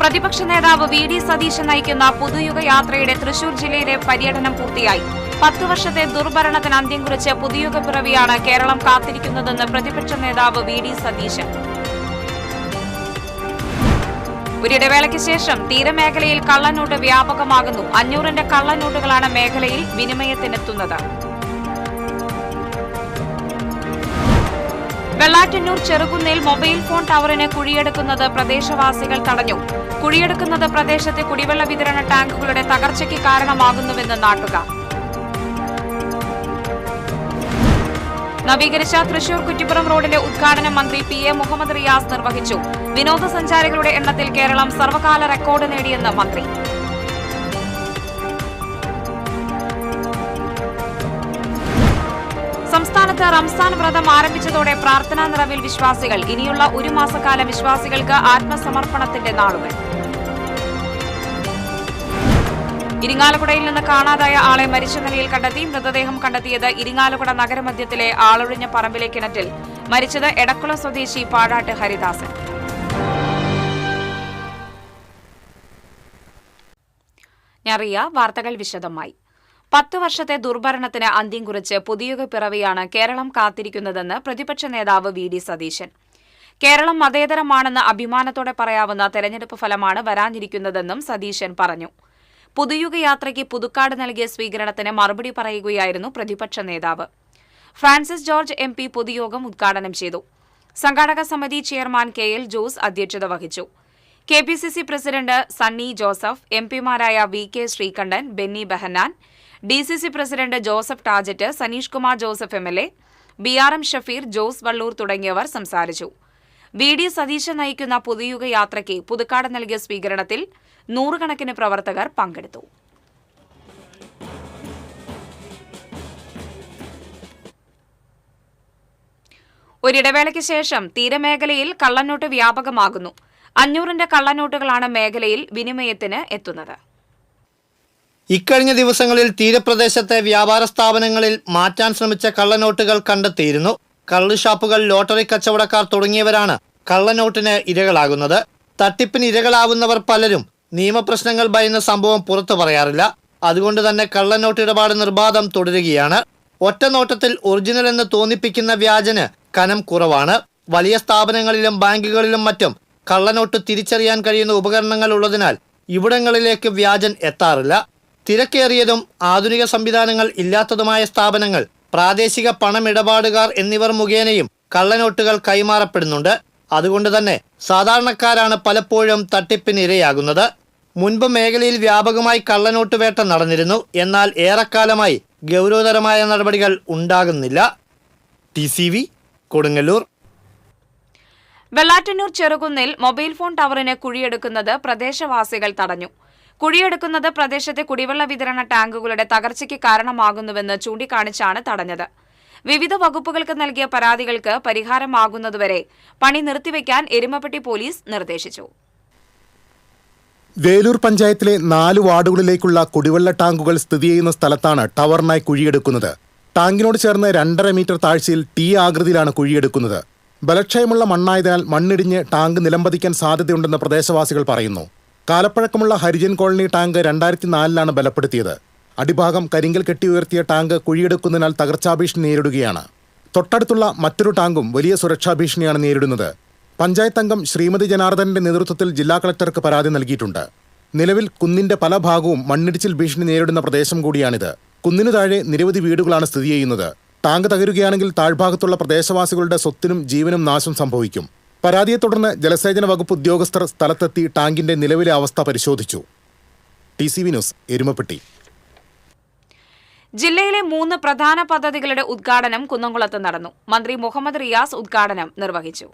പ്രതിപക്ഷ നേതാവ് V D Satheesan നയിക്കുന്ന പുതുയുഗ യാത്രയുടെ തൃശൂർ ജില്ലയിലെ പര്യടനം പൂർത്തിയായി. 10 വർഷത്തെ ദുർഭരണത്തിന് അന്ത്യം കുറിച്ച് പുതുയുഗ പിറവിയാണ് കേരളം കാത്തിരിക്കുന്നതെന്ന് പ്രതിപക്ഷ നേതാവ് വി ഡി സതീശൻ. ഒരിടവേളയ്ക്ക് ശേഷം തീരമേഖലയിൽ കള്ളനോട്ട് വ്യാപകമാകുന്നു. 500ന്റെ കള്ളനോട്ടുകളാണ് മേഖലയിൽ വിനിമയത്തിനെത്തുന്നത്. വെള്ളാറ്റന്നൂർ ചെറുകുന്നിൽ മൊബൈൽ ഫോൺ ടവറിന് കുഴിയെടുക്കുന്നത് പ്രദേശവാസികൾ തടഞ്ഞു. കുഴിയെടുക്കുന്നത് പ്രദേശത്തെ കുടിവെള്ള വിതരണ ടാങ്കുകളുടെ തകർച്ചയ്ക്ക് കാരണമാകുന്നുവെന്ന് നാട്ടുകാർ. നവീകരിച്ച തൃശൂർ കുറ്റിപ്പുറം റോഡിന്റെ ഉദ്ഘാടനം മന്ത്രി പി എ മുഹമ്മദ് റിയാസ് നിർവഹിച്ചു. വിനോദസഞ്ചാരികളുടെ എണ്ണത്തിൽ കേരളം സർവകാല റെക്കോർഡ് നേടിയെന്ന് മന്ത്രി. സംസ്ഥാനത്ത് റംസാൻ വ്രതം ആരംഭിച്ചതോടെ പ്രാർത്ഥനാ നിറവിൽ വിശ്വാസികൾ. ഇനിയുള്ള ഒരു മാസക്കാലം വിശ്വാസികൾക്ക് ആത്മസമർപ്പണത്തിന്റെ നാളുകൾ. ഇരിങ്ങാലക്കുടയിൽ നിന്ന് കാണാതായ ആളെ മരിച്ച നിലയിൽ കണ്ടെത്തി. മൃതദേഹം കണ്ടെത്തിയത് ഇരിങ്ങാലക്കുട നഗരമധ്യത്തിലെ ആളൊഴിഞ്ഞ പറമ്പിലെ കിണറ്റിൽ. മരിച്ചത് എടക്കുളം സ്വദേശി പാടാട്ട് ഹരിദാസൻ. വാർത്തകൾ വിശദമായി. 10 വർഷത്തെ ദുർഭരണത്തിന് അന്ത്യം കുറിച്ച് പുതുയുഗ പിറവിയാണ് കേരളം കാത്തിരിക്കുന്നതെന്ന് പ്രതിപക്ഷ നേതാവ് വി ഡി സതീശൻ. കേരളം മതേതരമാണെന്ന് അഭിമാനത്തോടെ പറയാവുന്ന തെരഞ്ഞെടുപ്പ് ഫലമാണ് വരാനിരിക്കുന്നതെന്നും സതീശൻ പറഞ്ഞു. പുതുയുഗ യാത്രയ്ക്ക് പുതുക്കാട് നൽകിയ സ്വീകരണത്തിന് മറുപടി പറയുകയായിരുന്നു പ്രതിപക്ഷ നേതാവ്. ഫ്രാൻസിസ് ജോർജ് MP പൊതുയോഗം ഉദ്ഘാടനം ചെയ്തു. സംഘാടക സമിതി ചെയർമാൻ KL ജോസ് അധ്യക്ഷത വഹിച്ചു. KPCC പ്രസിഡന്റ് സണ്ണി ജോസഫ്, MPമാരായ VK Sreekandan, Benny Behanan, DCC president Joseph Tajet, Saneesh Kumar Joseph MLA, BRM Shafeer, Jose Vallur തുടങ്ങിയവർ സംസാരിച്ചു. വി ഡി സതീശൻ നയിക്കുന്ന പുതുയുഗ യാത്രയ്ക്ക് പുതുക്കാട് നൽകിയ സ്വീകരണത്തിൽ 100 കണക്കിന് പ്രവർത്തകർ പങ്കെടുത്തു. ഒരിടവേളയ്ക്ക് ശേഷം തീരമേഖലയിൽ കള്ളനോട്ട് വ്യാപകമാകുന്നു. 500ന്റെ കള്ളനോട്ടുകളാണ് മേഖലയിൽ വിനിമയത്തിന് എത്തുന്നത്. ഇക്കഴിഞ്ഞ ദിവസങ്ങളിൽ തീരപ്രദേശത്തെ വ്യാപാര സ്ഥാപനങ്ങളിൽ മാറ്റാൻ ശ്രമിച്ച കള്ളനോട്ടുകൾ കണ്ടെത്തിയിരുന്നു. കള്ളുഷാപ്പുകൾ, ലോട്ടറി കച്ചവടക്കാർ തുടങ്ങിയവരാണ് കള്ളനോട്ടിന് ഇരകളാകുന്നത്. തട്ടിപ്പിന് ഇരകളാവുന്നവർ പലരും നിയമപ്രശ്നങ്ങൾ ഭയന്ന സംഭവം പുറത്തു പറയാറില്ല. അതുകൊണ്ട് തന്നെ കള്ളനോട്ട് ഇടപാട് നിർബാധം തുടരുകയാണ്. ഒറ്റ നോട്ടത്തിൽ ഒറിജിനൽ എന്ന് തോന്നിപ്പിക്കുന്ന വ്യാജന് കനം കുറവാണ്. വലിയ സ്ഥാപനങ്ങളിലും ബാങ്കുകളിലും മറ്റും കള്ളനോട്ട് തിരിച്ചറിയാൻ കഴിയുന്ന ഉപകരണങ്ങൾ ഉള്ളതിനാൽ ഇവിടങ്ങളിലേക്ക് വ്യാജൻ എത്താറില്ല. തിരക്കേറിയതും ആധുനിക സംവിധാനങ്ങൾ ഇല്ലാത്തതുമായ സ്ഥാപനങ്ങൾ, പ്രാദേശിക പണമിടപാടുകാർ എന്നിവർ മുഖേനയും കള്ളനോട്ടുകൾ കൈമാറപ്പെടുന്നുണ്ട്. അതുകൊണ്ട് തന്നെ സാധാരണക്കാരാണ് പലപ്പോഴും തട്ടിപ്പിന് ഇരയാകുന്നത്. മുൻപ് മേഖലയിൽ വ്യാപകമായി കള്ളനോട്ട് വേട്ട നടന്നിരുന്നു. എന്നാൽ ഏറെക്കാലമായി ഗൗരവതരമായ നടപടികൾ ഉണ്ടാകുന്നില്ല. TCV കൊടുങ്ങല്ലൂർ. വെള്ളാറ്റന്നൂർ ചെറുകുന്നിൽ മൊബൈൽ ഫോൺ ടവറിന് കുഴിയെടുക്കുന്നത് പ്രദേശവാസികൾ തടഞ്ഞു. കുഴിയെടുക്കുന്നത് പ്രദേശത്തെ കുടിവെള്ള വിതരണ ടാങ്കുകളുടെ തകർച്ചയ്ക്ക് കാരണമാകുന്നുവെന്ന് ചൂണ്ടിക്കാണിച്ചാണ് തടഞ്ഞത്. വിവിധ വകുപ്പുകൾക്ക് നൽകിയ പരാതികൾക്ക് പരിഹാരമാകുന്നതുവരെ പണി നിർത്തിവെക്കാൻ എരുമപ്പെട്ടി പോലീസ് നിർദ്ദേശിച്ചു. വേലൂർ പഞ്ചായത്തിലെ 4 വാർഡുകളിലേക്കുള്ള കുടിവെള്ള ടാങ്കുകൾ സ്ഥിതി ചെയ്യുന്ന സ്ഥലത്താണ് ടവറിനായി കുഴിയെടുക്കുന്നത്. ടാങ്കിനോട് ചേർന്ന് 2.5 മീറ്റർ താഴ്ചയിൽ T ആകൃതിയിലാണ് കുഴിയെടുക്കുന്നത്. ബലക്ഷയമുള്ള മണ്ണായതിനാൽ മണ്ണിടിഞ്ഞ് ടാങ്ക് നിലംപതിക്കാൻ സാധ്യതയുണ്ടെന്ന് പ്രദേശവാസികൾ പറയുന്നു. കാലപ്പഴക്കമുള്ള ഹരിജൻ കോളനി ടാങ്ക് 2004ലാണ് ബലപ്പെടുത്തിയത്. അടിഭാഗം കരിങ്കൽ കെട്ടി ഉയർത്തിയ ടാങ്ക് കുഴിയെടുക്കുന്നതിനാൽ തകർച്ചാഭീഷണി നേരിടുകയാണ്. തൊട്ടടുത്തുള്ള മറ്റൊരു ടാങ്കും വലിയ സുരക്ഷാ ഭീഷണിയാണ് നേരിടുന്നത്. പഞ്ചായത്ത് അംഗം ശ്രീമതി ജനാർദ്ദനന്റെ നേതൃത്വത്തിൽ ജില്ലാ കളക്ടർക്ക് പരാതി നൽകിയിട്ടുണ്ട്. നിലവിൽ കുന്നിന്റെ പല ഭാഗവും മണ്ണിടിച്ചിൽ ഭീഷണി നേരിടുന്ന പ്രദേശം കൂടിയാണിത്. കുന്നിനു താഴെ നിരവധി വീടുകളാണ് സ്ഥിതി ചെയ്യുന്നത്. ടാങ്ക് തകരുകയാണെങ്കിൽ താഴ്ഭാഗത്തുള്ള പ്രദേശവാസികളുടെ സ്വത്തിനും ജീവനും നാശം സംഭവിക്കും. പരാതിയെ തുടർന്ന് ജലസേചന വകുപ്പ് ഉദ്യോഗസ്ഥർ സ്ഥലത്തെത്തി ടാങ്കിന്റെ നിലവിലെ അവസ്ഥ പരിശോധിച്ചു. TCV news, Erumapetty. ജില്ലയിലെ 3 പ്രധാന പദ്ധതികളുടെ ഉദ്ഘാടനം കുന്നംകുളത്ത് നടന്നു. മന്ത്രി മുഹമ്മദ് റിയാസ് ഉദ്ഘാടനം നിർവഹിച്ചു.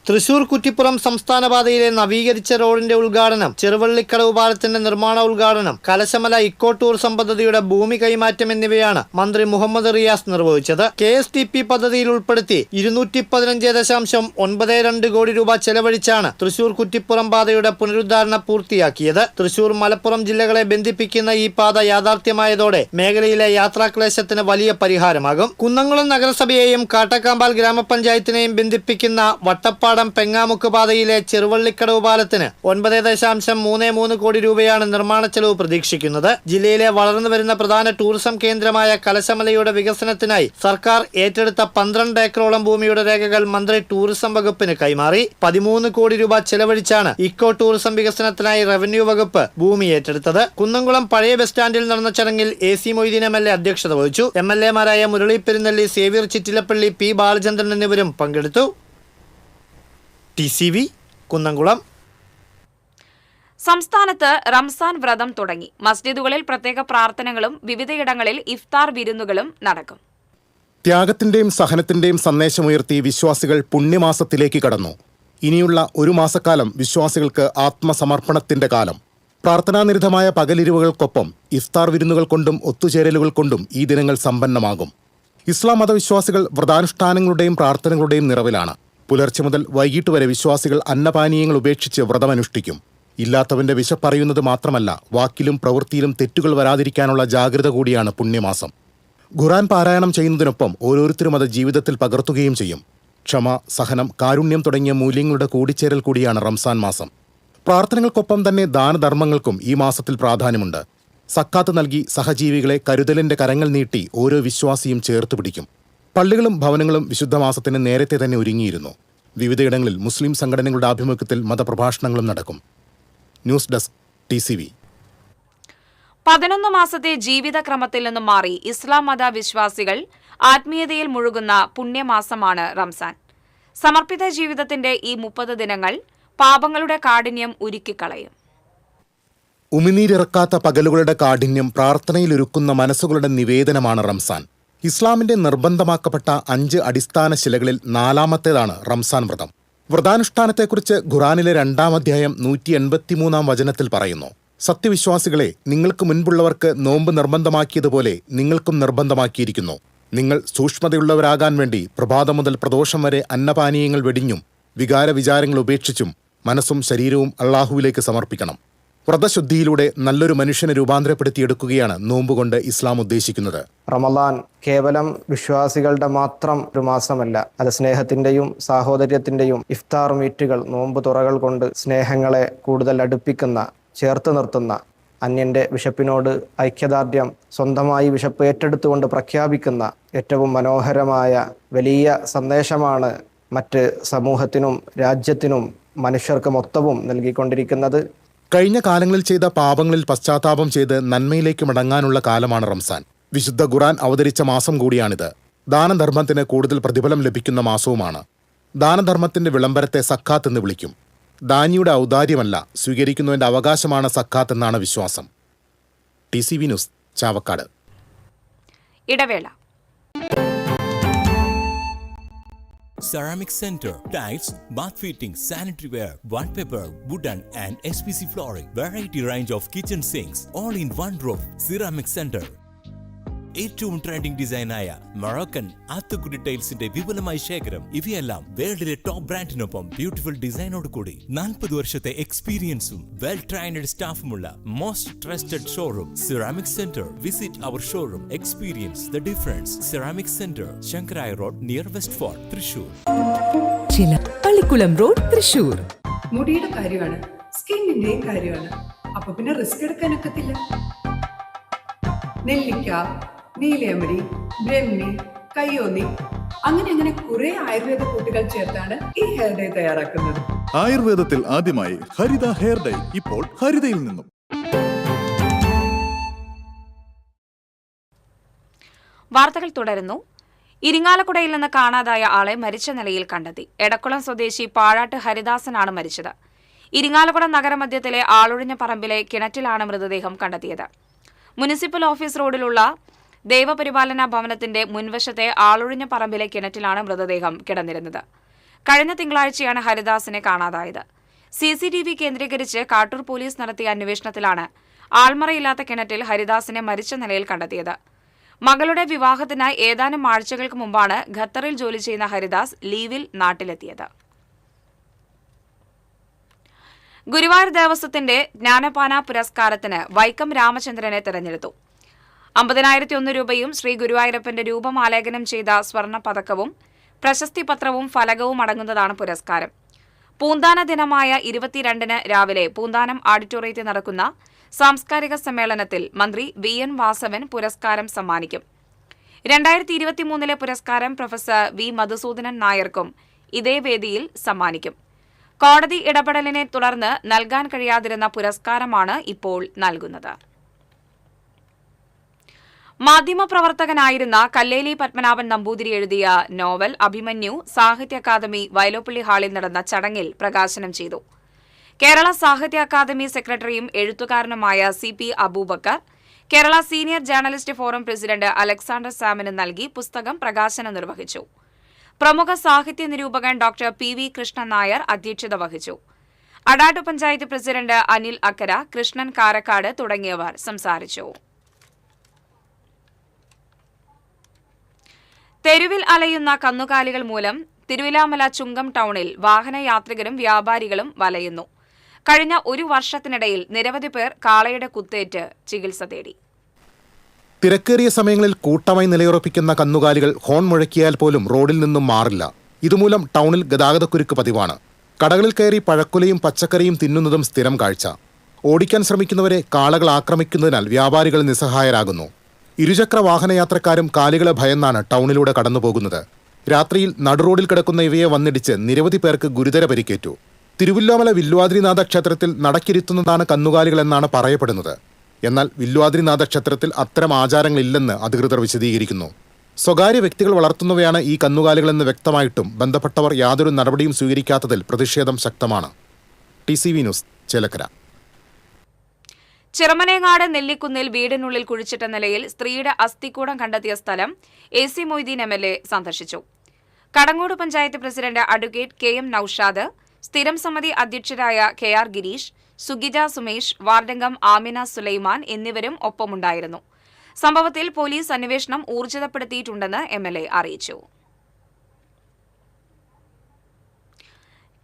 തൃശൂർ കുറ്റിപ്പുറം സംസ്ഥാന പാതയിലെ നവീകരിച്ച റോഡിന്റെ ഉദ്ഘാടനം, ചെറുവള്ളിക്കടവ് പാലത്തിന്റെ നിർമ്മാണ ഉദ്ഘാടനം, കലശമല ഇക്കോ ടൂറിസം പദ്ധതിയുടെ ഭൂമി കൈമാറ്റം എന്നിവയാണ് മന്ത്രി മുഹമ്മദ് റിയാസ് നിർവഹിച്ചത്. KSTP പദ്ധതിയിൽ ഉൾപ്പെടുത്തി 215.92 കോടി രൂപ ചെലവഴിച്ചാണ് തൃശൂർ കുറ്റിപ്പുറം പാതയുടെ പുനരുദ്ധാരണം പൂർത്തിയാക്കിയത്. തൃശൂർ മലപ്പുറം ജില്ലകളെ ബന്ധിപ്പിക്കുന്ന ഈ പാത യാഥാർത്ഥ്യമായതോടെ മേഖലയിലെ യാത്രാക്ലേശത്തിന് വലിയ പരിഹാരമാകും. കുന്നംകുളം നഗരസഭയെയും കാട്ടക്കാമ്പാൽ ഗ്രാമപഞ്ചായത്തിനെയും ബന്ധിപ്പിക്കുന്ന വട്ടപ്പാടം പെങ്ങാമുക്ക് പാതയിലെ ചെറുവള്ളിക്കടവ് പാലത്തിന് 9.33 കോടി രൂപയാണ് നിർമ്മാണ ചെലവ് പ്രതീക്ഷിക്കുന്നത്. ജില്ലയിലെ വളർന്നു വരുന്ന പ്രധാന ടൂറിസം കേന്ദ്രമായ കലശമലയുടെ വികസനത്തിനായി സർക്കാർ ഏറ്റെടുത്ത 12 ഏക്കറോളം ഭൂമിയുടെ രേഖകൾ മന്ത്രി ടൂറിസം വകുപ്പിന് കൈമാറി. 13 കോടി രൂപ ചെലവഴിച്ചാണ് ഇക്കോ ടൂറിസം വികസനത്തിനായി റവന്യൂ വകുപ്പ് ഭൂമി ഏറ്റെടുത്തത്. കുന്നംകുളം പഴയ ബസ് സ്റ്റാൻഡിൽ നടന്ന ചടങ്ങിൽ AC മൊയ്തീൻ MLA അധ്യക്ഷത വഹിച്ചു. MLA-മാരായ മുരളി പെരുന്നെല്ലി, സേവ്യർ ചിറ്റിലപ്പള്ളി, P ബാലചന്ദ്രൻ എന്നിവരും പങ്കെടുത്തു. TCV കുന്നംകുളം. സംസ്ഥാനത്ത് റംസാൻ വ്രതം തുടങ്ങി. മസ്ജിദുകളിൽ പ്രത്യേക പ്രാർത്ഥനകളും വിവിധയിടങ്ങളിൽ ഇഫ്താർ വിരുന്നുകളും നടക്കും. ത്യാഗത്തിന്റെയും സഹനത്തിന്റെയും സന്ദേശമുയർത്തി വിശ്വാസികൾ പുണ്യമാസത്തിലേക്ക് കടന്നു. ഇനിയുള്ള ഒരു മാസക്കാലം വിശ്വാസികൾക്ക് ആത്മസമർപ്പണത്തിന്റെ കാലം. പ്രാർത്ഥനാനിരതമായ പകലിരിവുകൾക്കൊപ്പം ഇഫ്താർ വിരുന്നുകൾ കൊണ്ടും ഒത്തുചേരലുകൾ കൊണ്ടും ഈ ദിനങ്ങൾ സമ്പന്നമാകും. ഇസ്ലാം മതവിശ്വാസികൾ വ്രതാനുഷ്ഠാനങ്ങളുടെയും പ്രാർത്ഥനകളുടെയും നിറവിലാണ്. പുലർച്ചെ മുതൽ വൈകിട്ട് വരെ വിശ്വാസികൾ അന്നപാനീയങ്ങൾ ഉപേക്ഷിച്ച് വ്രതമനുഷ്ഠിക്കും. ഇല്ലാത്തവന്റെ വിശപ്പറിയുന്നത് മാത്രമല്ല, വാക്കിലും പ്രവൃത്തിയിലും തെറ്റുകൾ വരാതിരിക്കാനുള്ള ജാഗ്രത കൂടിയാണ് പുണ്യമാസം. ഖുർആൻ പാരായണം ചെയ്യുന്നതിനൊപ്പം ഓരോരുത്തരും അത് ജീവിതത്തിൽ പകർത്തുകയും ചെയ്യും. ക്ഷമ, സഹനം, കാരുണ്യം തുടങ്ങിയ മൂല്യങ്ങളുടെ കൂടിച്ചേരൽ കൂടിയാണ് റംസാൻ മാസം. പ്രാർത്ഥനകൾക്കൊപ്പം തന്നെ ദാനധർമ്മങ്ങൾക്കും ഈ മാസത്തിൽ പ്രാധാന്യമുണ്ട്. സക്കാത്ത് നൽകി സഹജീവികളെ കരുതലിന്റെ കരങ്ങൾ നീട്ടി ഓരോ വിശ്വാസിയും ചേർത്ത് പിടിക്കും. പള്ളികളും ഭവനങ്ങളും വിശുദ്ധമാസത്തിന് നേരത്തെ തന്നെ ഒരുങ്ങിയിരുന്നു. വിവിധയിടങ്ങളിൽ മുസ്ലിം സംഘടനകളുടെ ആഭിമുഖ്യത്തിൽ മതപ്രഭാഷണങ്ങളും നടക്കും. News desk TCV. 11 മാസത്തെ ജീവിതക്രമത്തിൽ നിന്നും മാറി ഇസ്ലാം മത വിശ്വാസികൾ ആത്മീയതയിൽ മുഴുകുന്ന പുണ്യമാസമാണ് റംസാൻ. സമർപ്പിത ജീവിതത്തിന്റെ ഈ 30 ദിനങ്ങൾ പാപങ്ങളുടെ കാഠിന്യം ഉരുക്കിക്കളയും. ഉമിനീരിറക്കാത്ത പകലുകളുടെ കാഠിന്യം പ്രാർത്ഥനയിലൊരുക്കുന്ന മനസ്സുകളുടെ നിവേദനമാണ് റംസാൻ. ഇസ്ലാമിന്റെ നിർബന്ധമാക്കപ്പെട്ട 5 അടിസ്ഥാന ശിലകളിൽ 4ാമത്തേതാണ് റംസാൻ വ്രതം. വ്രതാനുഷ്ഠാനത്തെക്കുറിച്ച് ഖുറാനിലെ 2-ാം അധ്യായം 183-ാം വചനത്തിൽ പറയുന്നു: സത്യവിശ്വാസികളെ, നിങ്ങൾക്ക് മുൻപുള്ളവർക്ക് നോമ്പ് നിർബന്ധമാക്കിയതുപോലെ നിങ്ങൾക്കും നിർബന്ധമാക്കിയിരിക്കുന്നു. നിങ്ങൾ സൂക്ഷ്മതയുള്ളവരാകാൻ വേണ്ടി പ്രഭാതം മുതൽ പ്രദോഷം വരെ അന്നപാനീയങ്ങൾ വെടിഞ്ഞും വികാരവിചാരങ്ങൾ ഉപേക്ഷിച്ചും മനസ്സും ശരീരവും അള്ളാഹുവിലേക്ക് സമർപ്പിക്കണം. വ്രതശുദ്ധിയിലൂടെ നല്ലൊരു മനുഷ്യനെ രൂപാന്തരപ്പെടുത്തിയെടുക്കുകയാണ് നോമ്പുകൊണ്ട് ഇസ്ലാം ഉദ്ദേശിക്കുന്നത്. റമദാൻ കേവലം വിശ്വാസികളുടെ മാത്രം ഒരു മാസമല്ല. അത് സ്നേഹത്തിന്റെയും സാഹോദര്യത്തിന്റെയും ഇഫ്താർ മീറ്റുകൾ, നോമ്പ് തുറകൾ കൊണ്ട് സ്നേഹങ്ങളെ കൂടുതൽ അടുപ്പിക്കുന്ന, ചേർത്ത് നിർത്തുന്ന, അന്യന്റെ വിശപ്പിനോട് ഐക്യദാർഢ്യം, സ്വന്തമായി വിശപ്പ് ഏറ്റെടുത്തുകൊണ്ട് പ്രഖ്യാപിക്കുന്ന ഏറ്റവും മനോഹരമായ വലിയ സന്ദേശമാണ് മറ്റ് സമൂഹത്തിനും രാജ്യത്തിനും മനുഷ്യർക്ക് മൊത്തവും നൽകിക്കൊണ്ടിരിക്കുന്നത്. കഴിഞ്ഞ കാലങ്ങളിൽ ചെയ്ത പാപങ്ങളിൽ പശ്ചാത്താപം ചെയ്ത് നന്മയിലേക്ക് മടങ്ങാനുള്ള കാലമാണ് റംസാൻ. വിശുദ്ധ ഖുർആൻ അവതരിച്ച മാസം കൂടിയാണിത്. ദാനധർമ്മത്തിന് കൂടുതൽ പ്രതിഫലം ലഭിക്കുന്ന മാസവുമാണ്. ദാനധർമ്മത്തിന്റെ വിളംബരത്തെ സക്കാത്ത് എന്ന് വിളിക്കും. ദാനിയുടെ ഔദാര്യമല്ല, സ്വീകരിക്കുന്നതിന്റെ അവകാശമാണ് സക്കാത്ത് എന്നാണ് വിശ്വാസം. TCV news, Chavakkad. ഇടവേള. Ceramic Center, tiles, bath fittings, sanitary ware, wallpaper, wooden and SPC flooring, variety range of kitchen sinks, all in one roof. Ceramic Center. ഏറ്റവും ട്രെൻഡിംഗ് ഡിസൈനായ മൊറോക്കൻ ആത്തുകുടി ടൈൽസിന്റെ വിപുലമായ ശേഖരം. ഇവയെല്ലാം വേൾഡിലെ ടോപ്പ് ബ്രാൻഡിനൊപ്പം ബ്യൂട്ടിഫുൾ ഡിസൈനോട് കൂടി 40 വർഷത്തെ എക്സ്പീരിയൻസും വെൽ ട്രെയിനഡ് സ്റ്റാഫുമുള്ള most trusted showroom ceramic centre. Visit our showroom, experience the difference. Ceramic centre, Shankaraya road, near West Fort, Thrissur. ചില Pallikulam road, Thrissur. മുടിയുടെ കാര്യമാണ്, സ്കിന്നിന്റെയും കാര്യമാണ്. അപ്പൊ പിന്നെ റിസ്ക് എടുക്കാനൊക്കത്തില്ല. നെല്ലിക്ക, നീലയമരി, ബ്രഹ്മി, കയ്യോന്നി, അങ്ങനെ കുറെ ആയുർവേദ കൂട്ടുകൾ ചേർത്താണ് ഈ ഹെയർ ഡേ തയ്യാറാക്കുന്നത്. ആയുർവേദത്തിൽ ആദ്യമായി ഹരിത ഹെയർ ഡൈ, ഇപ്പോൾ ഹരിതയിൽ നിന്നും. വാർത്തകൾ തുടരുന്നു. ഇരിങ്ങാലക്കുടയിൽ നിന്ന് കാണാതായ ആളെ മരിച്ച നിലയിൽ കണ്ടെത്തി. എടക്കുളം സ്വദേശി പാഴാട്ട് ഹരിദാസനാണ് മരിച്ചത്. ഇരിങ്ങാലക്കുട നഗരമധ്യത്തിലെ ആളൊഴിഞ്ഞ പറമ്പിലെ കിണറ്റിലാണ് മൃതദേഹം കണ്ടെത്തിയത്. മുനിസിപ്പൽ ഓഫീസ് റോഡിലുള്ള ദേവപരിപാലന ഭവനത്തിന്റെ മുൻവശത്തെ ആളൊഴിഞ്ഞ പറമ്പിലെ കിണറ്റിലാണ് മൃതദേഹം കിടന്നിരുന്നത്. കഴിഞ്ഞ തിങ്കളാഴ്ചയാണ് ഹരിദാസിനെ കാണാതായത്. CCTV കേന്ദ്രീകരിച്ച് കാട്ടൂർ പോലീസ് നടത്തിയ അന്വേഷണത്തിലാണ് ആൾമറയില്ലാത്ത കിണറ്റിൽ ഹരിദാസിനെ മരിച്ച നിലയിൽ കണ്ടെത്തിയത്. മകളുടെ വിവാഹത്തിനായി ഏതാനും ആഴ്ചകൾക്ക് മുമ്പാണ് ഖത്തറിൽ ജോലി ചെയ്യുന്ന ഹരിദാസ് ലീവിൽ നാട്ടിലെത്തിയത്. ഗുരുവായൂർ ദേവസ്വത്തിന്റെ ജ്ഞാനപാന പുരസ്കാരത്തിന് വൈക്കം രാമചന്ദ്രനെ തെരഞ്ഞെടുത്തു. 50,001 രൂപയും ശ്രീ ഗുരുവായൂരപ്പന്റെ രൂപം ആലേഖനം ചെയ്ത സ്വർണ്ണ പതക്കവും പ്രശസ്തി പത്രവും ഫലകവും അടങ്ങുന്നതാണ് പുരസ്കാരം. പൂന്താന ദിനമായ 22-ന് രാവിലെ പൂന്താനം ഓഡിറ്റോറിയത്തിൽ നടക്കുന്ന സാംസ്കാരിക സമ്മേളനത്തിൽ മന്ത്രി VN വാസവൻ പുരസ്കാരം സമ്മാനിക്കും. 2023 പുരസ്കാരം പ്രൊഫസർ V മധുസൂദനൻ നായർക്കും ഇതേ വേദിയിൽ സമ്മാനിക്കും. കോടതി ഇടപെടലിനെ തുടർന്ന് നൽകാൻ കഴിയാതിരുന്ന പുരസ്കാരമാണ് ഇപ്പോൾ നൽകുന്നത്. മാധ്യമപ്രവർത്തകനായിരുന്ന കല്ലേലി പത്മനാഭൻ നമ്പൂതിരി എഴുതിയ നോവൽ അഭിമന്യു സാഹിത്യ അക്കാദമി വയലോപ്പള്ളി ഹാളിൽ നടന്ന ചടങ്ങിൽ പ്രകാശനം ചെയ്തു. കേരള സാഹിത്യ അക്കാദമി സെക്രട്ടറിയും എഴുത്തുകാരനുമായ CP Abubakar Kerala senior journalist forum president Alexander സാമിന് നൽകി പുസ്തകം പ്രകാശനം നിർവഹിച്ചു. പ്രമുഖ സാഹിത്യ നിരൂപകൻ ഡോക്ടർ PV കൃഷ്ണൻ നായർ അധ്യക്ഷത വഹിച്ചു. അടാട്ട് പഞ്ചായത്ത് പ്രസിഡന്റ് അനിൽ അക്കര, കൃഷ്ണൻ കാരക്കാട് തുടങ്ങിയവർ സംസാരിച്ചു. തെരുവിൽ അലയുന്ന കന്നുകാലികൾ മൂലം തിരുവിലാമല ചുങ്കം ടൗണിൽ വാഹനയാത്രികരും വ്യാപാരികളും വലയുന്നു. കഴിഞ്ഞ ഒരു വർഷത്തിനിടയിൽ നിരവധി പേർ കാളയുടെ കുത്തേറ്റ് ചികിത്സ തേടി. തിരക്കേറിയ സമയങ്ങളിൽ കൂട്ടമായി നിലയുറപ്പിക്കുന്ന കന്നുകാലികൾ ഹോൺ മുഴക്കിയാൽ പോലും റോഡിൽ നിന്നും മാറില്ല. ഇതുമൂലം ടൗണിൽ ഗതാഗതക്കുരുക്ക് പതിവാണ്. കടകളിൽ കയറി പഴക്കുലയും പച്ചക്കറിയും തിന്നുന്നതും സ്ഥിരം കാഴ്ച. ഓടിക്കാൻ ശ്രമിക്കുന്നവരെ കാളകൾ ആക്രമിക്കുന്നതിനാൽ വ്യാപാരികൾ നിസ്സഹായരാകുന്നു. ഇരുചക്ര വാഹനയാത്രക്കാരും കാലികളെ ഭയന്നാണ് ടൗണിലൂടെ കടന്നുപോകുന്നത്. രാത്രിയിൽ നടുറോഡിൽ കിടക്കുന്ന ഇവയെ വന്നിടിച്ച് നിരവധി പേർക്ക് ഗുരുതര പരിക്കേറ്റു. തിരുവല്ലോമല വില്വാദ്രിനാഥ ക്ഷേത്രത്തിൽ നടക്കിരുത്തുന്നതാണ് കന്നുകാലികളെന്നാണ് പറയപ്പെടുന്നത്. എന്നാൽ വില്വാദ്രിനാഥ ക്ഷേത്രത്തിൽ അത്തരം ആചാരങ്ങളില്ലെന്ന് അധികൃതർ വിശദീകരിക്കുന്നു. സ്വകാര്യ വ്യക്തികൾ വളർത്തുന്നവയാണ് ഈ കന്നുകാലികളെന്ന് വ്യക്തമായിട്ടും ബന്ധപ്പെട്ടവർ യാതൊരു നടപടിയും സ്വീകരിക്കാത്തതിൽ പ്രതിഷേധം ശക്തമാണ്. TCV news, Chelakkara. ചിറമനേങ്ങാട് നെല്ലിക്കുന്നിൽ വീടിനുള്ളിൽ കുഴിച്ചിട്ട നിലയിൽ സ്ത്രീയുടെ അസ്ഥികൂടം കണ്ടെത്തിയ സ്ഥലം AC മൊയ്തീൻ MLA സന്ദർശിച്ചു. Kadangode panchayat president advocate KM Noushad, സ്ഥിരം സമിതി അധ്യക്ഷരായ KR ഗിരീഷ്, സുഗിജ സുമേഷ്, വാർഡംഗം ആമിന സുലൈമാൻ എന്നിവരും ഒപ്പമുണ്ടായിരുന്നു. സംഭവത്തിൽ പോലീസ് അന്വേഷണം ഊർജിതപ്പെടുത്തിയിട്ടുണ്ടെന്ന് MLA അറിയിച്ചു.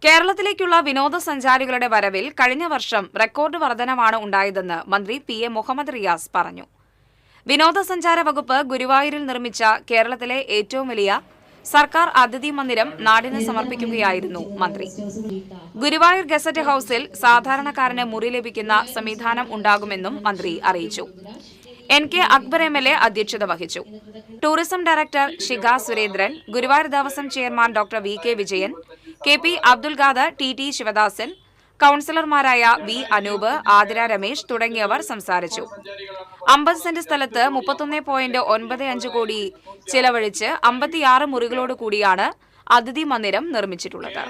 കേരളത്തിലേക്കുള്ള വിനോദസഞ്ചാരികളുടെ വരവിൽ കഴിഞ്ഞ വർഷം റെക്കോർഡ് വർധനവാണ് ഉണ്ടായതെന്ന് മന്ത്രി PA മുഹമ്മദ് റിയാസ് പറഞ്ഞു. വിനോദസഞ്ചാര വകുപ്പ് ഗുരുവായൂരിൽ നിർമ്മിച്ച കേരളത്തിലെ ഏറ്റവും വലിയ സർക്കാർ അതിഥി മന്ദിരം നാടിന് സമർപ്പിക്കുകയായിരുന്നു മന്ത്രി. ഗുരുവായൂർ ഗസറ്റ് ഹൌസിൽ സാധാരണക്കാരന് മുറി ലഭിക്കുന്ന സംവിധാനം ഉണ്ടാകുമെന്നും മന്ത്രി അറിയിച്ചു. NK അക്ബർ MLA അധ്യക്ഷത വഹിച്ചു. Tourism director Shikha Surendran, Guruvayur Devaswom chairman doctor VK Vijayan, KP Abdul Khader, TT Sivadasan, കൌൺസിലർമാരായ V അനൂപ്, ആതിര രമേശ് തുടങ്ങിയവർ സംസാരിച്ചു. 50 സെന്റ് സ്ഥലത്ത് 31.95 കോടി ചിലവഴിച്ച് 56 മുറികളോട് കൂടിയാണ് അതിഥി മന്ദിരം നിർമ്മിച്ചിട്ടുള്ളത്.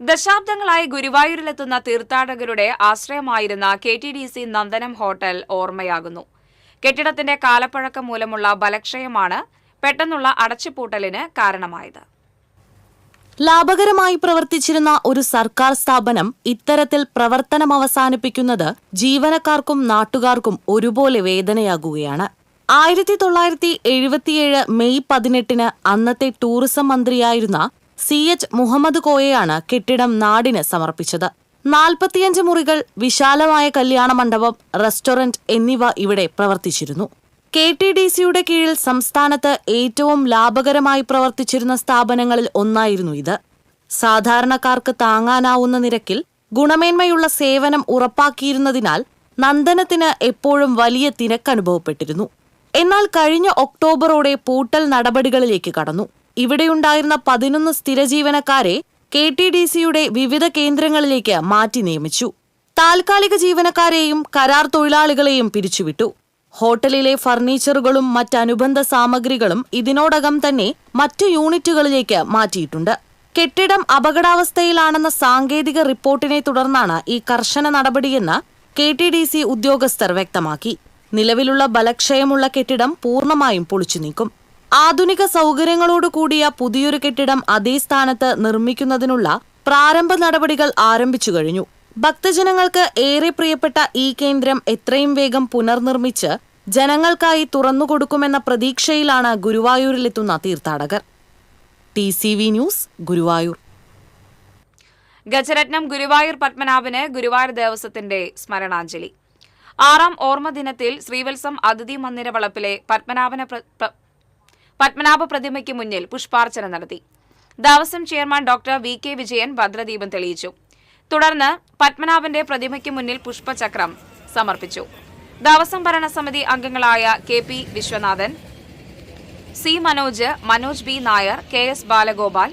ദശാബ്ദങ്ങളായി ഗുരുവായൂരിലെത്തുന്ന തീർത്ഥാടകരുടെ ആശ്രയമായിരുന്ന KTDC നന്ദനം ഹോട്ടൽ ഓർമ്മയാകുന്നു. കെട്ടിടത്തിന്റെ കാലപ്പഴക്കം മൂലമുള്ള ബലക്ഷയമാണ് പെട്ടെന്നുള്ള അടച്ചുപൂട്ടലിന് കാരണമായത്. ലാഭകരമായി പ്രവർത്തിച്ചിരുന്ന ഒരു സർക്കാർ സ്ഥാപനം ഇത്തരത്തിൽ പ്രവർത്തനം അവസാനിപ്പിക്കുന്നത് ജീവനക്കാർക്കും നാട്ടുകാർക്കും ഒരുപോലെ വേദനയാകുകയാണ്. 1977 മെയ് 18 അന്നത്തെ ടൂറിസം മന്ത്രിയായിരുന്ന CH മുഹമ്മദ് കോയയാണ് കെട്ടിടം നാടിന് സമർപ്പിച്ചത്. 45 മുറികൾ, വിശാലമായ കല്യാണ മണ്ഡപം, റെസ്റ്റോറന്റ് എന്നിവ ഇവിടെ പ്രവർത്തിച്ചിരുന്നു. KTDCയുടെ കീഴിൽ സംസ്ഥാനത്ത് ഏറ്റവും ലാഭകരമായി പ്രവർത്തിച്ചിരുന്ന സ്ഥാപനങ്ങളിൽ ഒന്നായിരുന്നു ഇത്. സാധാരണക്കാർക്ക് താങ്ങാനാവുന്ന നിരക്കിൽ ഗുണമേന്മയുള്ള സേവനം ഉറപ്പാക്കിയിരുന്നതിനാൽ നന്ദനത്തിന് എപ്പോഴും വലിയ തിരക്കനുഭവപ്പെട്ടിരുന്നു. എന്നാൽ കഴിഞ്ഞ ഒക്ടോബറോടെ പൂട്ടൽ നടപടികളിലേക്ക് കടന്നു. ഇവിടെയുണ്ടായിരുന്ന 11 സ്ഥിര ജീവനക്കാരെ KTDCയുടെ വിവിധ കേന്ദ്രങ്ങളിലേക്ക് മാറ്റി നിയമിച്ചു. താൽക്കാലിക ജീവനക്കാരെയും കരാർ തൊഴിലാളികളെയും പിരിച്ചുവിട്ടു. ഹോട്ടലിലെ ഫർണിച്ചറുകളും മറ്റനുബന്ധ സാമഗ്രികളും ഇതിനോടകം തന്നെ മറ്റു യൂണിറ്റുകളിലേക്ക് മാറ്റിയിട്ടുണ്ട്. കെട്ടിടം അപകടാവസ്ഥയിലാണെന്ന സാങ്കേതിക റിപ്പോർട്ടിനെ തുടർന്നാണ് ഈ കർശന നടപടിയെന്ന് KTDC ഉദ്യോഗസ്ഥർ വ്യക്തമാക്കി. നിലവിലുള്ള ബലക്ഷയമുള്ള കെട്ടിടം പൂർണ്ണമായും പൊളിച്ചു നീക്കും. ആധുനിക സൗകര്യങ്ങളോട് കൂടിയ പുതിയൊരു കെട്ടിടം അതേ സ്ഥാനത്ത് നിർമ്മിക്കുന്നതിനുള്ള പ്രാരംഭ നടപടികൾ ആരംഭിച്ചു കഴിഞ്ഞു. ഭക്തജനങ്ങൾക്ക് ഏറെ പ്രിയപ്പെട്ട ഈ കേന്ദ്രം എത്രയും വേഗം പുനർനിർമ്മിച്ച് ജനങ്ങൾക്കായി തുറന്നുകൊടുക്കുമെന്ന പ്രതീക്ഷയിലാണ് ഗുരുവായൂരിലെത്തുന്ന തീർത്ഥാടകർ. TCV news, Guruvayur. ഗജരത്നം ഗുരുവായൂർ പത്മനാഭന് ഗുരുവായൂർ ദേവസ്വത്തിന്റെ സ്മരണാഞ്ജലി. 6ാം ഓർമ്മ ദിനത്തിൽ ശ്രീവത്സം അതിഥി മന്ദിര വളപ്പിലെ പത്മനാഭ പ്രതിമയ്ക്ക് മുന്നിൽ പുഷ്പാർച്ചന നടത്തി. Devaswom chairman doctor VK Vijayan ഭദ്രദീപം തെളിയിച്ചു. തുടർന്ന് പത്മനാഭന്റെ പ്രതിമയ്ക്ക് മുന്നിൽ പുഷ്പചക്രം സമർപ്പിച്ചു. ദേവസ്വം ഭരണസമിതി അംഗങ്ങളായ KP Viswanathan, C Manoj, Manoj B Nair, KS Balagopal,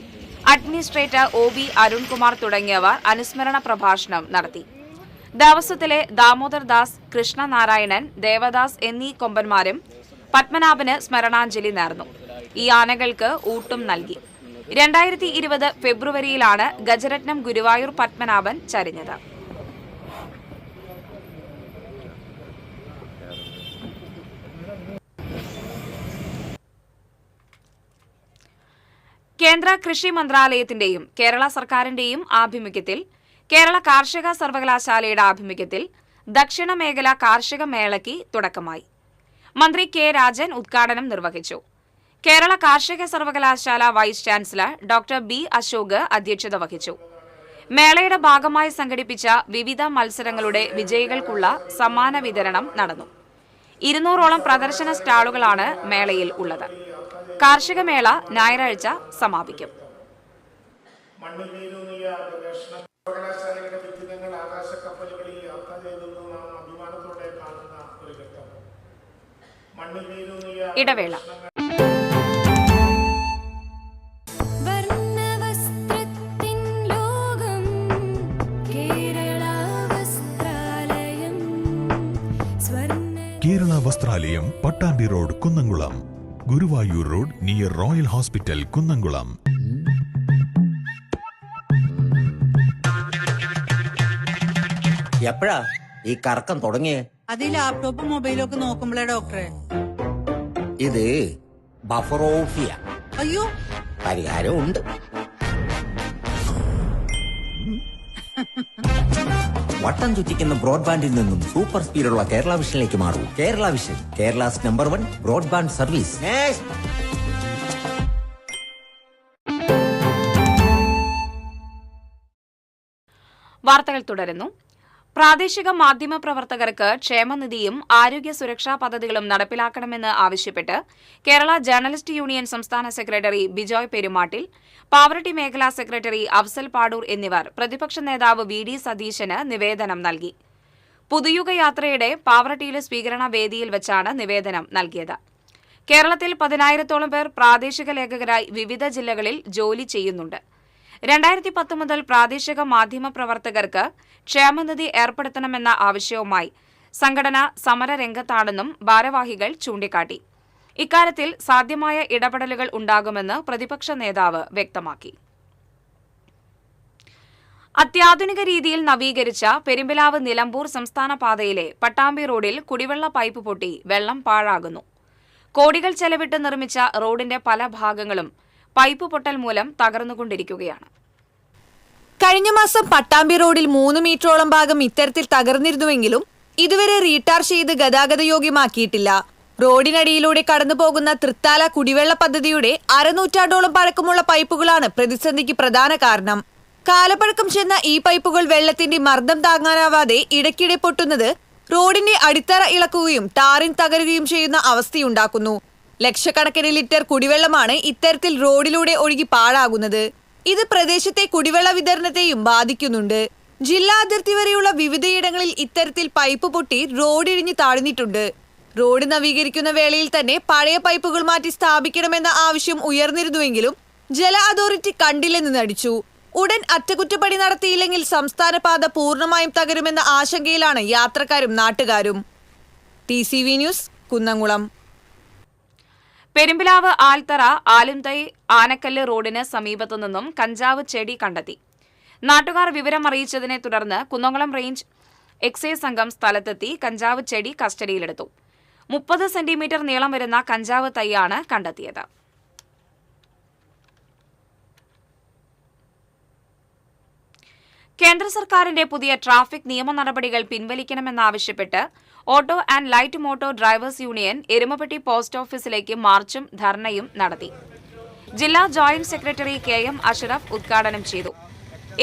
administrator OB Arunkumar തുടങ്ങിയവർ അനുസ്മരണ പ്രഭാഷണം നടത്തി. ദേവസ്വത്തിലെ ദാമോദർ ദാസ്, കൃഷ്ണനാരായണൻ, ദേവദാസ് എന്നീ കൊമ്പന്മാരും പത്മനാഭന് സ്മരണാഞ്ജലി നേർന്നു. ഈ ആനകൾക്ക് ഊട്ടും നൽകി. 2020 ഫെബ്രുവരിയിലാണ് ഗജരത്നം ഗുരുവായൂർ പത്മനാഭൻ ചരിഞ്ഞത്. കേന്ദ്ര കൃഷി മന്ത്രാലയത്തിന്റെയും കേരള സർക്കാരിന്റെയും ആഭിമുഖ്യത്തിൽ കേരള കാർഷിക സർവകലാശാലയുടെ ആഭിമുഖ്യത്തിൽ ദക്ഷിണ മേഖല കാർഷിക മേളയ്ക്ക് തുടക്കമായി. മന്ത്രി K രാജൻ ഉദ്ഘാടനം നിർവഹിച്ചു. കേരള കാർഷിക സർവകലാശാല vice chancellor doctor B Ashok അധ്യക്ഷത വഹിച്ചു. മേളയുടെ ഭാഗമായി സംഘടിപ്പിച്ച വിവിധ മത്സരങ്ങളുടെ വിജയികൾക്കുള്ള സമ്മാന വിതരണം നടന്നു. 200ഓളം പ്രദർശന സ്റ്റാളുകളാണ് മേളയിൽ ഉള്ളത്. കാർഷിക മേള ഞായറാഴ്ച സമാപിക്കും. ഇടവേള. Kerala Vasthralayam, Pattambi road, Kunnamkulam. Guruvayur road near Royal Hospital, Kunnamkulam. എപ്പോഴാ ഈ കറക്കം തുടങ്ങിയേ? അത് ലാപ്ടോപ്പും മൊബൈലും ഒക്കെ നോക്കുമ്പോഴേ ഡോക്ടറെ. ഇത് ബഫറോഫിയ. അയ്യോ, പരിഹാരം ഉണ്ട്. വട്ടം ചുറ്റിക്കുന്ന ബ്രോഡ്ബാൻഡിൽ നിന്നും സൂപ്പർ സ്പീഡുള്ള കേരള വിഷനിലേക്ക് മാറൂ. Kerala Vision, Kerala's number 1 broadband service. വാർത്തകൾ തുടരുന്നു. പ്രാദേശിക മാധ്യമ പ്രവർത്തകർക്ക് ക്ഷേമനിധിയും ആരോഗ്യ സുരക്ഷാ പദ്ധതികളും നടപ്പിലാക്കണമെന്ന് ആവശ്യപ്പെട്ട് കേരള ജേർണലിസ്റ്റ് യൂണിയൻ സംസ്ഥാന സെക്രട്ടറി ബിജോയ് പെരുമാട്ടിൽ, പാവറട്ടി മേഖലാ സെക്രട്ടറി അഫ്സൽ പാടൂർ എന്നിവർ പ്രതിപക്ഷ നേതാവ് VD സതീശന് നിവേദനം നൽകി. പുതുയുഗ യാത്രയുടെ പാവറട്ടിയിലെ സ്വീകരണ വേദിയിൽ വെച്ചാണ് നിവേദനം നൽകിയത്. കേരളത്തിൽ 10,000-ഓളം പേർ പ്രാദേശിക ലേഖകരായി വിവിധ ജില്ലകളിൽ ജോലി ചെയ്യുന്നുണ്ട്. 2010 മുതൽ പ്രാദേശിക മാധ്യമ പ്രവർത്തകർക്ക് ക്ഷേമനിധി ഏർപ്പെടുത്തണമെന്ന ആവശ്യവുമായി സംഘടന സമരരംഗത്താണെന്നും ഭാരവാഹികൾ ചൂണ്ടിക്കാട്ടി. ഇക്കാര്യത്തിൽ സാധ്യമായ ഇടപെടലുകൾ ഉണ്ടാകുമെന്ന് പ്രതിപക്ഷ നേതാവ് വ്യക്തമാക്കി. അത്യാധുനിക രീതിയിൽ നവീകരിച്ച പെരുമ്പിലാവ് നിലമ്പൂർ സംസ്ഥാന പാതയിലെ പട്ടാമ്പി റോഡിൽ കുടിവെള്ള പൈപ്പ് പൊട്ടി വെള്ളം പാഴാകുന്നു. കോടികൾ ചെലവിട്ട് നിർമ്മിച്ച റോഡിന്റെ പല ഭാഗങ്ങളും പൈപ്പ് പൊട്ടൽ മൂലം തകർന്നുകൊണ്ടിരിക്കുകയാണ്. കഴിഞ്ഞ മാസം പട്ടാമ്പി റോഡിൽ 3 മീറ്ററോളം ഭാഗം ഇത്തരത്തിൽ തകർന്നിരുന്നുവെങ്കിലും ഇതുവരെ റീടാർ ചെയ്ത് ഗതാഗതയോഗ്യമാക്കിയിട്ടില്ല. റോഡിനടിയിലൂടെ കടന്നുപോകുന്ന തൃത്താല കുടിവെള്ള പദ്ധതിയുടെ 1/2 നൂറ്റാണ്ടോളം പഴക്കമുള്ള പൈപ്പുകളാണ് പ്രതിസന്ധിക്ക് പ്രധാന കാരണം. കാലപ്പഴക്കം ചെന്ന ഈ പൈപ്പുകൾ വെള്ളത്തിന്റെ മർദ്ദം താങ്ങാനാവാതെ ഇടയ്ക്കിടെ പൊട്ടുന്നത് റോഡിന്റെ അടിത്തറ ഇളക്കുകയും ടാറിൻ തകരുകയും ചെയ്യുന്ന അവസ്ഥയുണ്ടാക്കുന്നു. ലക്ഷക്കണക്കിന് ലിറ്റർ കുടിവെള്ളമാണ് ഇത്തരത്തിൽ റോഡിലൂടെ ഒഴുകി പാഴാകുന്നത്. ഇത് പ്രദേശത്തെ കുടിവെള്ള വിതരണത്തെയും ബാധിക്കുന്നുണ്ട്. ജില്ലാ അതിർത്തി വരെയുള്ള വിവിധയിടങ്ങളിൽ ഇത്തരത്തിൽ പൈപ്പ് പൊട്ടി റോഡിടിഞ്ഞു താഴ്ന്നിട്ടുണ്ട്. റോഡ് നവീകരിക്കുന്ന വേളയിൽ തന്നെ പഴയ പൈപ്പുകൾ മാറ്റി സ്ഥാപിക്കണമെന്ന ആവശ്യം ഉയർന്നിരുന്നുവെങ്കിലും ജല അതോറിറ്റി കണ്ടില്ലെന്ന് നടിച്ചു. ഉടൻ അറ്റകുറ്റപ്പണി നടത്തിയില്ലെങ്കിൽ സംസ്ഥാന പാത പൂർണ്ണമായും തകരുമെന്ന ആശങ്കയിലാണ് യാത്രക്കാരും നാട്ടുകാരും. TCV news, Kunnamkulam. പെരുമ്പിലാവ് ആൽത്തറ ആലുംതൈ ആനക്കല്ല് റോഡിന് സമീപത്തു നിന്നും കഞ്ചാവ് ചെടി കണ്ടെത്തി. നാട്ടുകാർ വിവരം അറിയിച്ചതിനെ തുടർന്ന് കുന്നംകുളം റേഞ്ച് എക്സൈസ് സംഘം സ്ഥലത്തെത്തി കഞ്ചാവ് ചെടി കസ്റ്റഡിയിലെടുത്തു. 30 സെന്റിമീറ്റർ നീളം വരുന്ന കഞ്ചാവ് തൈയാണ് കണ്ടെത്തിയത്. കേന്ദ്ര സർക്കാരിന്റെ പുതിയ ട്രാഫിക് നിയമ നടപടികൾ പിൻവലിക്കണമെന്നാവശ്യപ്പെട്ട് auto and light motor drivers union Erumapetty post ഓഫീസിലേക്ക് മാർച്ചും ധർണയും നടത്തി. ജില്ലാ ജോയിന്റ് സെക്രട്ടറി KM അഷ്റഫ് ഉദ്ഘാടനം ചെയ്തു.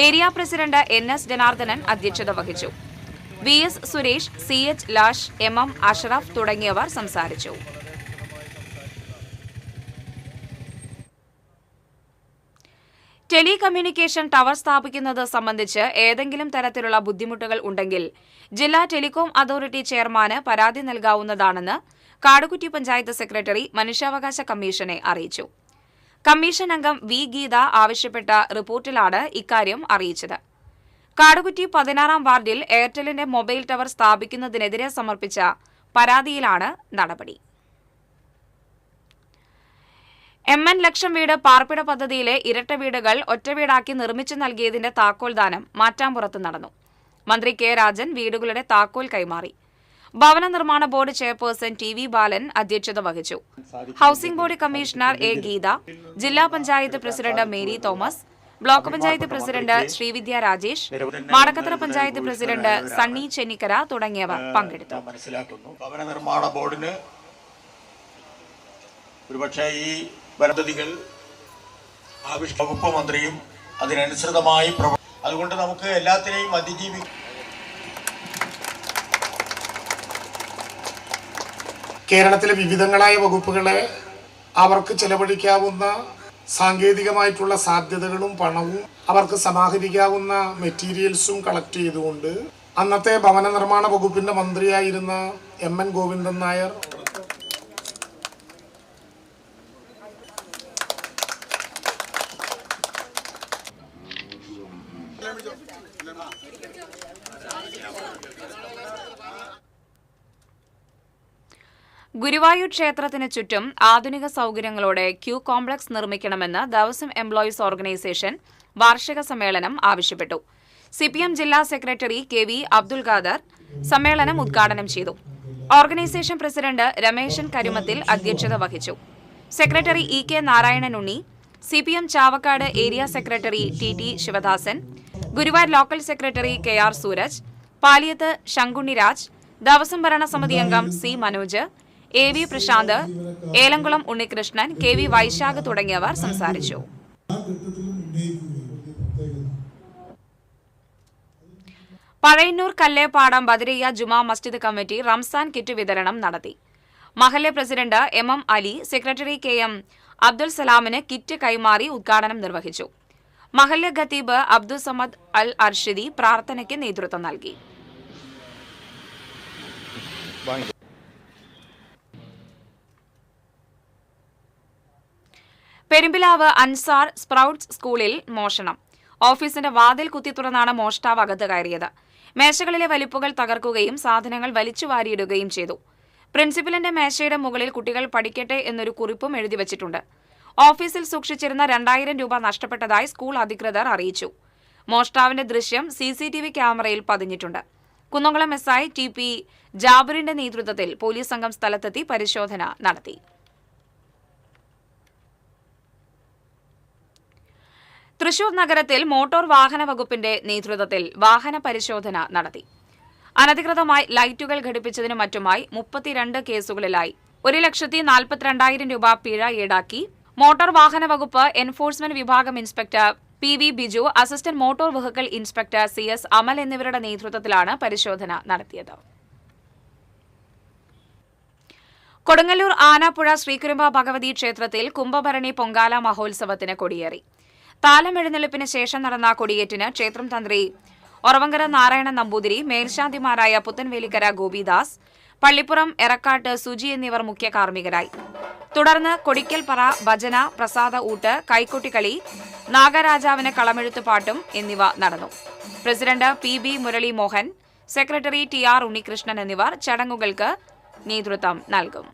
ഏരിയ പ്രസിഡന്റ് NS ജനാർദ്ദനൻ അധ്യക്ഷത വഹിച്ചു. VS Suresh, CH lash, MM Ashraf തുടങ്ങിയവർ സംസാരിച്ചു. ടെലികമ്മ്യൂണിക്കേഷൻ ടവർ സ്ഥാപിക്കുന്നത് സംബന്ധിച്ച് ഏതെങ്കിലും തരത്തിലുള്ള ബുദ്ധിമുട്ടുകൾ ഉണ്ടെങ്കിൽ ജില്ലാ ടെലികോം അതോറിറ്റി ചെയർമാന് പരാതി നൽകാവുന്നതാണെന്ന് കാടുകുറ്റി പഞ്ചായത്ത് സെക്രട്ടറി മനുഷ്യാവകാശ കമ്മീഷനെ അറിയിച്ചു. കമ്മീഷൻ അംഗം V ഗീത ആവശ്യപ്പെട്ട റിപ്പോർട്ടിലാണ് ഇക്കാര്യം അറിയിച്ചത്. കാടുകുറ്റി 16-ാം വാർഡിൽ എയർടെലിന്റെ മൊബൈൽ ടവർ സ്ഥാപിക്കുന്നതിനെതിരെ സമർപ്പിച്ച പരാതിയിലാണ് നടപടി. MN ലക്ഷം വീട് പാർപ്പിട പദ്ധതിയിലെ ഇരട്ട വീടുകൾ ഒറ്റവീടാക്കി നിർമ്മിച്ചു നൽകിയതിന്റെ താക്കോൽദാനം മാറ്റാമ്പുറത്ത് നടന്നു. മന്ത്രി K രാജൻ വീടുകളുടെ താക്കോൽ കൈമാറി. ഭവന നിർമ്മാണ ബോർഡ് ചെയർപേഴ്സൺ TV ബാലൻ അധ്യക്ഷത വഹിച്ചു. Housing board commissioner A Geetha, ജില്ലാ panchayat president Mary Thomas, block panchayat president Sreevidya Rajesh, Madakkathara panchayat president Sunny Chennikkara തുടങ്ങിയവർ പങ്കെടുത്തു. ഭവന നിർമ്മാണ ബോർഡിന് ഒരുപക്ഷെ ഈ പദ്ധതികൾ വകുപ്പ് മന്ത്രിയും അതിനനുസൃതമായി അതുകൊണ്ട് നമുക്ക് എല്ലാത്തിനെയും അതിജീവിക്കും. കേരളത്തിലെ വിവിധങ്ങളായ വകുപ്പുകളെ അവർക്ക് ചെലവഴിക്കാവുന്ന സാങ്കേതികമായിട്ടുള്ള സാധ്യതകളും പണവും അവർക്ക് സമാഹരിക്കാവുന്ന മെറ്റീരിയൽസും കളക്ട് ചെയ്തുകൊണ്ട് അന്നത്തെ ഭവന നിർമ്മാണ വകുപ്പിന്റെ മന്ത്രിയായിരുന്ന MN ഗോവിന്ദൻ നായർ ഗുരുവായൂർ ക്ഷേത്രത്തിന് ചുറ്റും ആധുനിക സൌകര്യങ്ങളോടെ ക്യൂ കോംപ്ലക്സ് നിർമ്മിക്കണമെന്ന് ദേവസ്വം എംപ്ലോയീസ് ഓർഗനൈസേഷൻ വാർഷിക സമ്മേളനം ആവശ്യപ്പെട്ടു. CPM ജില്ലാ സെക്രട്ടറി KV അബ്ദുൽ ഖാദർ സമ്മേളനം ഉദ്ഘാടനം ചെയ്തു. ഓർഗനൈസേഷൻ പ്രസിഡന്റ് രമേശൻ കരുമത്തിൽ അധ്യക്ഷത വഹിച്ചു. Secretary EK Narayanan Unni, CPM Chavakkad area secretary TT Sivadasan, Guruvayur local secretary KR Sooraj, Paliyath Shankunniraj, Devaswom ഭരണസമിതി അംഗം C Manoj, AV Prashant, Elamkulam Unnikrishnan, KV Vaishakh തുടങ്ങിയവർ സംസാരിച്ചു. പഴയന്നൂർ കല്ലേപ്പാടം ബദരിയ ജുമാ മസ്ജിദ് കമ്മിറ്റി റംസാൻ കിറ്റ് വിതരണം നടത്തി. മഹല്ലെ president MM Ali secretary KM Abdul സലാമിന് കിറ്റ് കൈമാറി ഉദ്ഘാടനം നിർവഹിച്ചു. മഹല്ലെ ഖത്തീബ് അബ്ദുൽ സമദ് അൽ അർഷിദി പ്രാർത്ഥനയ്ക്ക് നേതൃത്വം നൽകി. പെരുമ്പിലാവ് അൻസാർ സ്പ്രൗട്ട്സ് സ്കൂളിൽ മോഷണം. ഓഫീസിന്റെ വാതിൽ കുത്തി തുറന്നാണ് മോഷ്ടാവ് അകത്ത് കയറിയത്. മേശകളിലെ വലിപ്പുകൾ തകർക്കുകയും സാധനങ്ങൾ വലിച്ചു വാരിയിടുകയും ചെയ്തു. പ്രിൻസിപ്പലിന്റെ മേശയുടെ മുകളിൽ കുട്ടികൾ പഠിക്കട്ടെ എന്നൊരു കുറിപ്പും എഴുതിവച്ചിട്ടുണ്ട്. ഓഫീസിൽ സൂക്ഷിച്ചിരുന്ന 2000 രൂപ നഷ്ടപ്പെട്ടതായി സ്കൂൾ അധികൃതർ അറിയിച്ചു. മോഷ്ടാവിന്റെ ദൃശ്യം CCTV ക്യാമറയിൽ പതിഞ്ഞിട്ടുണ്ട്. കുന്നംകുളം SI TP ജാബിറിന്റെ നേതൃത്വത്തിൽ പോലീസ് സംഘം സ്ഥലത്തെത്തി പരിശോധന നടത്തി. തൃശൂർ നഗരത്തിൽ മോട്ടോർ വാഹന വകുപ്പിന്റെ നേതൃത്വത്തിൽ വാഹന പരിശോധന നടത്തി. അനധികൃതമായി ലൈറ്റുകൾ ഘടിപ്പിച്ചതിനു മറ്റുമായി 32 കേസുകളിലായി 1,42,000 രൂപ പിഴ ഈടാക്കി. മോട്ടോർ വാഹന വകുപ്പ് എൻഫോഴ്സ്മെന്റ് വിഭാഗം inspector PV Biju, assistant motor vehicle inspector CS അമൽ എന്നിവരുടെ നേതൃത്വത്തിലാണ് പരിശോധന നടത്തിയത്. കൊടുങ്ങല്ലൂർ ആനാപ്പുഴ ശ്രീകുരുമ്പ ഭഗവതി ക്ഷേത്രത്തിൽ കുംഭഭരണി പൊങ്കാല മഹോത്സവത്തിന് കൊടിയേറി. താലം എഴുന്നള്ളിപ്പിന് ശേഷം നടന്ന കൊടിയേറ്റിന് ക്ഷേത്രം തന്ത്രി ഒറവങ്കര നാരായണൻ നമ്പൂതിരി, മേൽശാന്തിമാരായ പുത്തൻവേലിക്കര ഗോപിദാസ്, പള്ളിപ്പുറം എറക്കാട്ട് സുജി എന്നിവർ മുഖ്യ കാർമ്മികരായി. തുടർന്ന് കൊടിക്കൽപ്പറ, ഭജന, പ്രസാദ ഊട്ട്, കൈക്കൊട്ടിക്കളി, നാഗരാജാവിന് കളമെഴുത്ത് പാട്ടും എന്നിവ നടന്നു. President PB Murali Mohan, secretary TR Unnikrishnan എന്നിവർ ചടങ്ങുകൾക്ക് നേതൃത്വം നൽകും.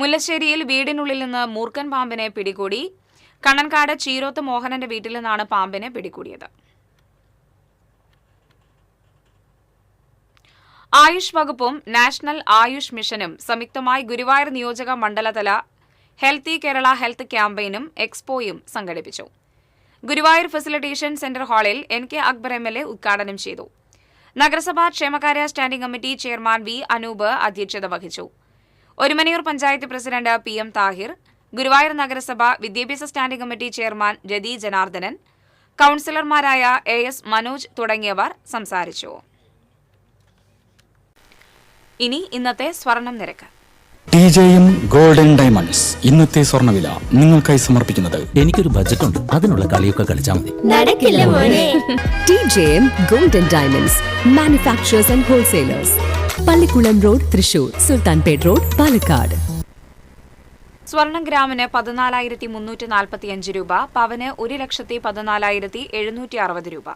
മുല്ലശ്ശേരിയിൽ വീടിനുള്ളിൽ നിന്ന് മൂർഖൻ പാമ്പിനെ പിടികൂടി. കണ്ണൻകാട് ചീരോത്ത് മോഹനന്റെ വീട്ടിൽ നിന്നാണ് പാമ്പിനെ പിടികൂടിയത്. ആയുഷ് വകുപ്പും നാഷണൽ ആയുഷ് മിഷനും സംയുക്തമായി ഗുരുവായൂർ നിയോജക മണ്ഡലതല ഹെൽത്തി കേരള ഹെൽത്ത് ക്യാമ്പയിനും എക്സ്പോയും സംഘടിപ്പിച്ചു. ഗുരുവായൂർ ഫെസിലിറ്റേഷൻ സെന്റർ ഹാളിൽ NK അക്ബർ MLA ഉദ്ഘാടനം ചെയ്തു. നഗരസഭാ ക്ഷേമകാര്യ standing committee chairman V Anoop അധ്യക്ഷത വഹിച്ചു. ഒരുമനയൂർ പഞ്ചായത്ത് പ്രസിഡന്റ് PM താഹിർ, ഗുരുവായൂർ നഗരസഭ വിദ്യാഭ്യാസ സ്റ്റാൻഡിംഗ് കമ്മിറ്റി ചെയർമാൻ രതി ജനാർദ്ദനൻ, കൌൺസിലർമാരായ AS മനോജ് തുടങ്ങിയവർ സംസാരിച്ചു. ഇനി ഇന്നത്തെ സ്വർണം നിരക്ക്. TJM ഗോൾഡൻ ഡയമണ്ട്സ് ഇന്നത്തെ സ്വർണ്ണവില നിങ്ങൾക്കായി സമർപ്പിക്കുന്നത് എനിക്കൊരു ബജറ്റ് ഉണ്ട്, അതിനുള്ള കളിയൊക്കെ കളിച്ചാൽ മതി. നടക്കില്ല മോനെ. TJM golden diamonds manufacturers and wholesalers, Pallikulam road, Thrissur, Sultanpet road, Palakkad. സ്വർണം ഗ്രാമിന് 14,345 രൂപ, പവന് 1,14,760 രൂപ.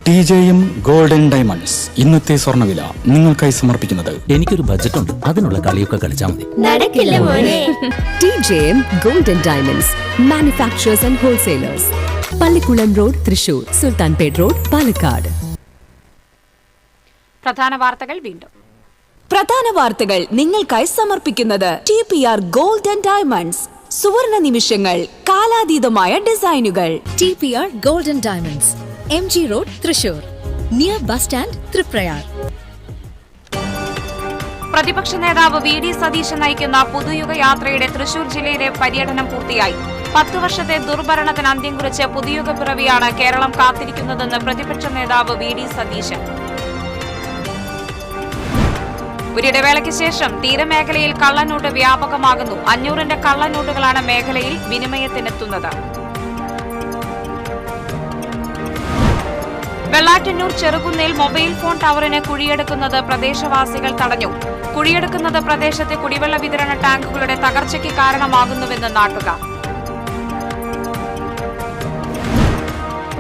TJM ഗോൾഡൻ ഡയമണ്ട്സ് ഇന്നത്തെ സ്വർണ്ണവില നിങ്ങൾക്കായി സമർപ്പിക്കുന്നത് എനിക്കൊരു ബജറ്റ് ഉണ്ട്, അതിനുള്ള കളിയൊക്കെ കളിച്ചാൽ മതി. നടക്കില്ല മോനെ. TJM golden diamonds manufacturers and wholesalers, Pallikulam road, Thrissur, Sultanpet road, Palakkad. പ്രധാന വാർത്തകൾ വീണ്ടും. പ്രധാന വാർത്തകൾ നിങ്ങൾക്കായി സമർപ്പിക്കുന്നത് TPR ഗോൾഡൻ ഡയമണ്ട്സ്, സുവർണ നിമിഷങ്ങൾ, കാലാതീതമായ ഡിസൈനുകൾ. TPR golden diamonds, MG road, Thrissur, near bus stand, Triprayar. പ്രതിപക്ഷ നേതാവ് VD സതീശൻ നയിക്കുന്ന പുതുയുഗ യാത്രയുടെ തൃശൂർ ജില്ലയിലെ പര്യടനം പൂർത്തിയായി. 10 വർഷത്തെ ദുർഭരണത്തിന് അന്ത്യം കുറിച്ച് പുതുയുഗ പിറവിയാണ് കേരളം കാത്തിരിക്കുന്നതെന്ന് പ്രതിപക്ഷ നേതാവ് VD സതീശൻ. ഒരിടവേളയ്ക്ക് ശേഷം തീരമേഖലയിൽ കള്ളനോട്ട് വ്യാപകമാകുന്നു. 500ന്റെ കള്ളനോട്ടുകളാണ് മേഖലയിൽ വിനിമയത്തിനെത്തുന്നത്. വെള്ളാറ്റന്നൂർ ചെറുകുന്നേൽ മൊബൈൽ ഫോൺ ടവറിന് കുഴിയെടുക്കുന്നത് പ്രദേശവാസികൾ തടഞ്ഞു. കുഴിയെടുക്കുന്നത് പ്രദേശത്തെ കുടിവെള്ള വിതരണ ടാങ്കുകളുടെ തകർച്ചയ്ക്ക് കാരണമാകുന്നുവെന്ന് നാട്ടുകാർ.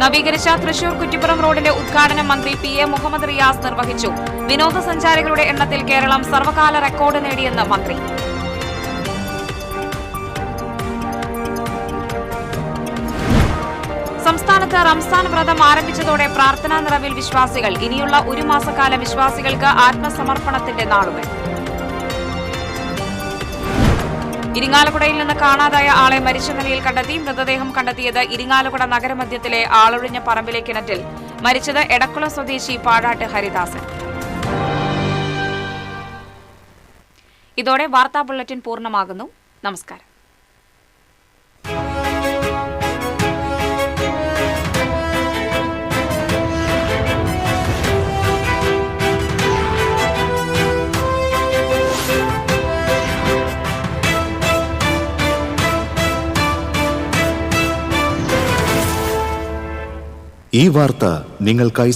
നവീകരിച്ച തൃശൂർ കുറ്റിപ്പുറം റോഡിന്റെ ഉദ്ഘാടനം മന്ത്രി PA മുഹമ്മദ് റിയാസ് നിർവഹിച്ചു. വിനോദസഞ്ചാരികളുടെ എണ്ണത്തിൽ കേരളം സർവകാല റെക്കോർഡ് നേടിയെന്ന് മന്ത്രി. സംസ്ഥാനത്ത് റംസാൻ വ്രതം ആരംഭിച്ചതോടെ പ്രാർത്ഥനാ നിറവിൽ വിശ്വാസികൾ. ഇനിയുള്ള ഒരു മാസക്കാലം വിശ്വാസികൾക്ക് ആത്മസമർപ്പണത്തിന്റെ നാളുകൾ. ഇരിങ്ങാലക്കുടയിൽ നിന്ന് കാണാതായ ആളെ മരിച്ച നിലയിൽ കണ്ടെത്തി. മൃതദേഹം കണ്ടെത്തിയത് ഇരിങ്ങാലക്കുട നഗരമധ്യത്തിലെ ആളൊഴിഞ്ഞ പറമ്പിലെ കിണറ്റിൽ. മരിച്ചത് എടക്കുള സ്വദേശി പാടാട്ട് ഹരിദാസൻ. ഇതോടെ വാർത്താ ബുള്ളറ്റിൻ പൂർണ്ണമാകുന്നു. നമസ്കാരം. ഈ വാർത്ത നിങ്ങൾക്കായി